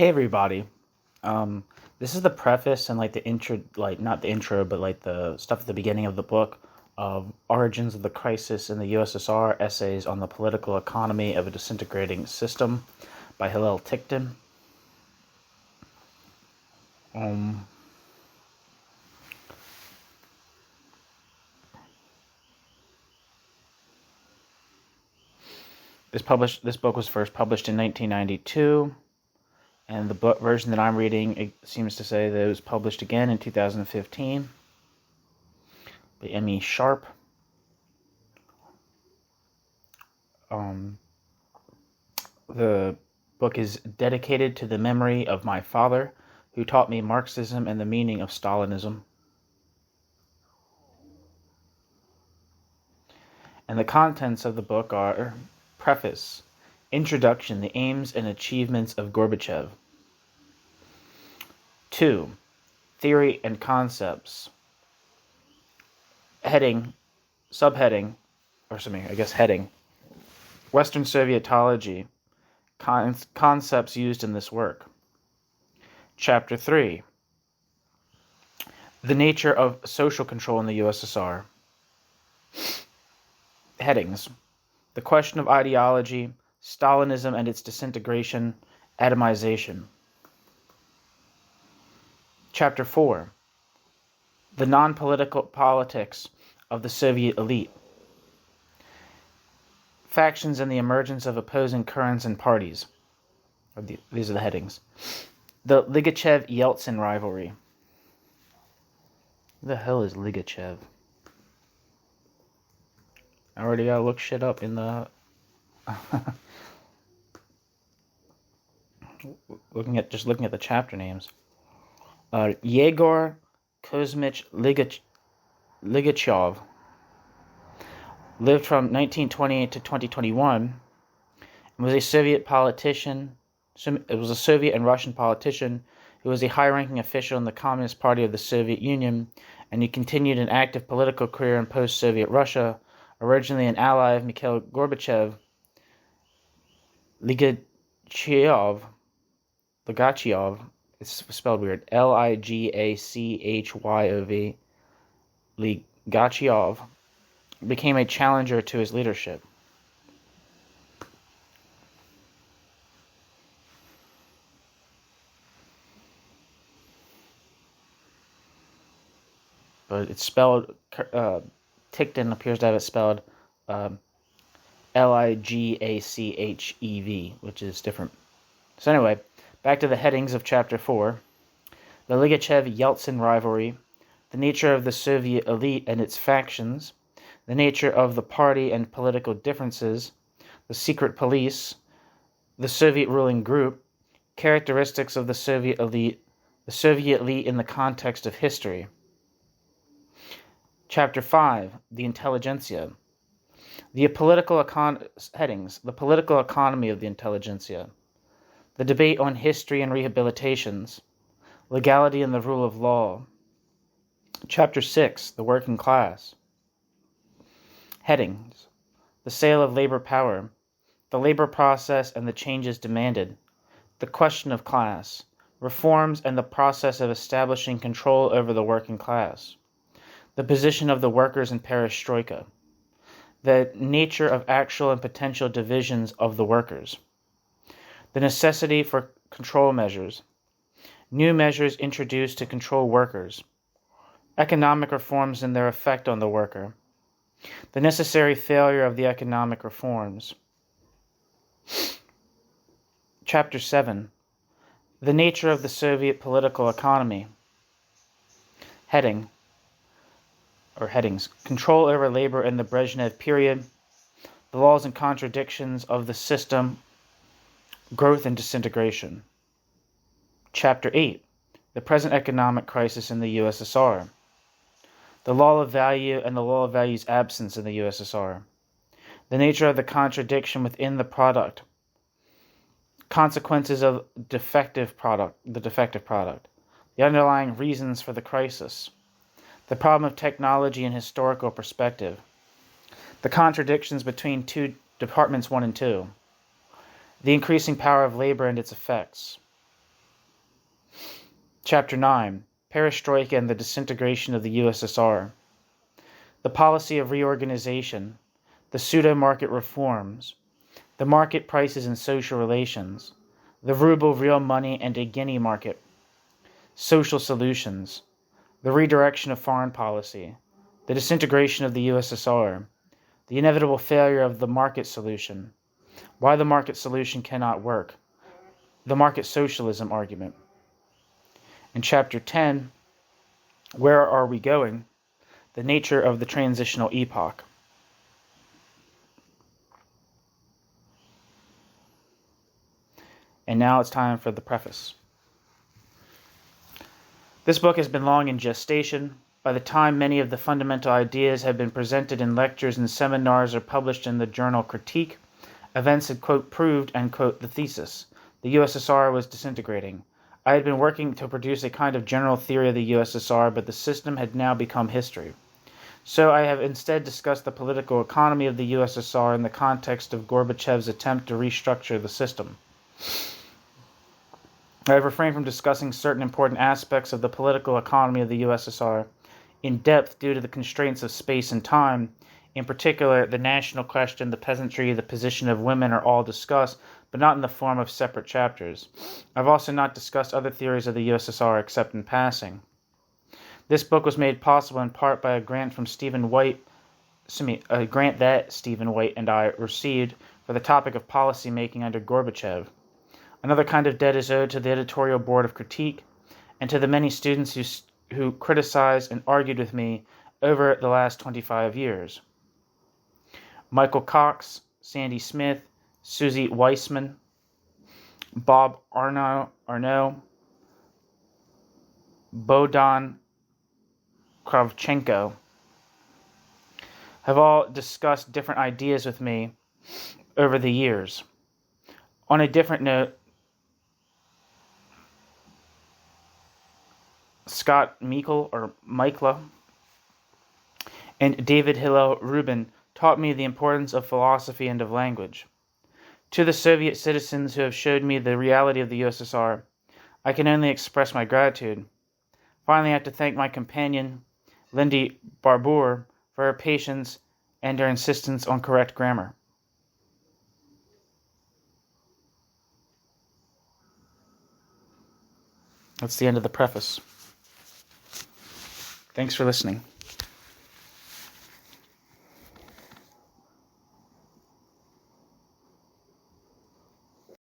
Hey everybody. This is the preface and like the intro, like not the intro, but like the stuff at the beginning of the book of Origins of the Crisis in the USSR, Essays on the Political Economy of a Disintegrating System by Hillel Ticktin. This book was first published in 1992. And the book version that I'm reading, it seems to say that it was published again in 2015 by M.E. Sharp. The book is dedicated to the memory of my father, who taught me Marxism and the meaning of Stalinism. And the contents of the book are: Preface, Introduction, the aims and achievements of Gorbachev. 2. Theory and concepts. Heading. Western Sovietology, concepts used in this work. Chapter 3. The nature of social control in the USSR. Headings. The question of ideology, Stalinism and its disintegration, atomization. Chapter 4. The non-political politics of the Soviet elite. Factions and the emergence of opposing currents and parties. These are the headings. The Ligachev-Yeltsin rivalry. Who the hell is Ligachev? I already gotta look shit up in the... looking at the chapter names. Yegor Kuzmich Ligachev lived from 1928 to 2021 and was a Soviet politician. It was a Soviet and Russian politician who was a high-ranking official in the Communist Party of the Soviet Union, and he continued an active political career in post-Soviet Russia. Originally an ally of Mikhail Gorbachev, Ligachev, it's spelled weird, Ligacyov, Ligachev, became a challenger to his leadership. But it's spelled, Ticktin appears to have it spelled Ligachev, which is different. So anyway, back to the headings of Chapter 4. The Ligachev-Yeltsin rivalry, the nature of the Soviet elite and its factions, the nature of the party and political differences, the secret police, the Soviet ruling group, characteristics of the Soviet elite in the context of history. Chapter 5, the intelligentsia. The political economy of the intelligentsia. The debate on history and rehabilitations. Legality and the rule of law. Chapter 6, the working class. Headings. The sale of labor power. The labor process and the changes demanded. The question of class. Reforms and the process of establishing control over the working class. The position of the workers in perestroika. The nature of actual and potential divisions of the workers. The necessity for control measures. New measures introduced to control workers. Economic reforms and their effect on the worker. The necessary failure of the economic reforms. Chapter 7. The nature of the Soviet political economy. Headings. Control over labor in the Brezhnev period. The laws and contradictions of the system. Growth and disintegration. Chapter 8. The present economic crisis in the USSR. The law of value and the law of value's absence in the USSR. The nature of the contradiction within the product. Consequences of the defective product. The underlying reasons for the crisis. The problem of technology and historical perspective. The contradictions between Departments 1 and 2. The increasing power of labor and its effects. Chapter 9, Perestroika and the Disintegration of the USSR. The Policy of Reorganization, the Pseudo-Market Reforms, the Market Prices and Social Relations, the Ruble Real Money and a Guinea Market, Social Solutions, the Redirection of Foreign Policy, the Disintegration of the USSR, the Inevitable Failure of the Market Solution, why the Market Solution cannot work, the Market Socialism Argument. In Chapter 10, Where Are We Going? The Nature of the Transitional Epoch. And now it's time for the preface. This book has been long in gestation. By the time many of the fundamental ideas have been presented in lectures and seminars or published in the journal Critique, events had, quote, proved, end quote, the thesis. The USSR was disintegrating. I had been working to produce a kind of general theory of the USSR, but the system had now become history. So I have instead discussed the political economy of the USSR in the context of Gorbachev's attempt to restructure the system. I have refrained from discussing certain important aspects of the political economy of the USSR in depth due to the constraints of space and time. In particular, the national question, the peasantry, the position of women are all discussed, but not in the form of separate chapters. I've also not discussed other theories of the USSR except in passing. This book was made possible in part by a grant that Stephen White and I received for the topic of policy making under Gorbachev. Another kind of debt is owed to the editorial board of Critique and to the many students who criticized and argued with me over the last 25 years. Michael Cox, Sandy Smith, Susie Weissman, Bob Arnaud, Bohdan Kravchenko have all discussed different ideas with me over the years. On a different note, Scott Mikla and David Hillel Rubin taught me the importance of philosophy and of language. To the Soviet citizens who have showed me the reality of the USSR, I can only express my gratitude. Finally, I have to thank my companion, Lindy Barbour, for her patience and her insistence on correct grammar. That's the end of the preface. Thanks for listening.